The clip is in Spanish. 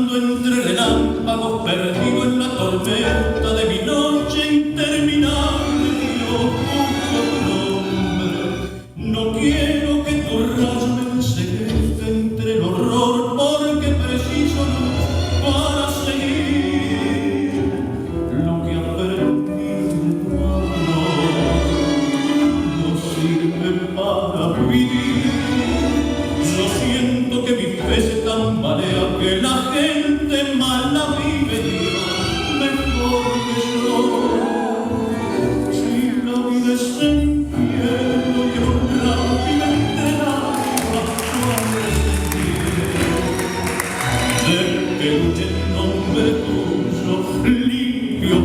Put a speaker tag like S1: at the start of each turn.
S1: Caminando entre relámpagos, perdido en la tormenta de mi noche interminable, Dios, busco tu nombre. No quiero que tu rayo me enceguezca entre el horror, porque preciso luz para seguir lo que aprendí en tu amor. No sirve para vivir. Yo siento que mi fe se tambalea, que la gente mala vive, Dios, mejor que yo. Si la vida es infierno y un rápido entre lágrimas suaves sentir, de que luche en nombre tuyo, limpio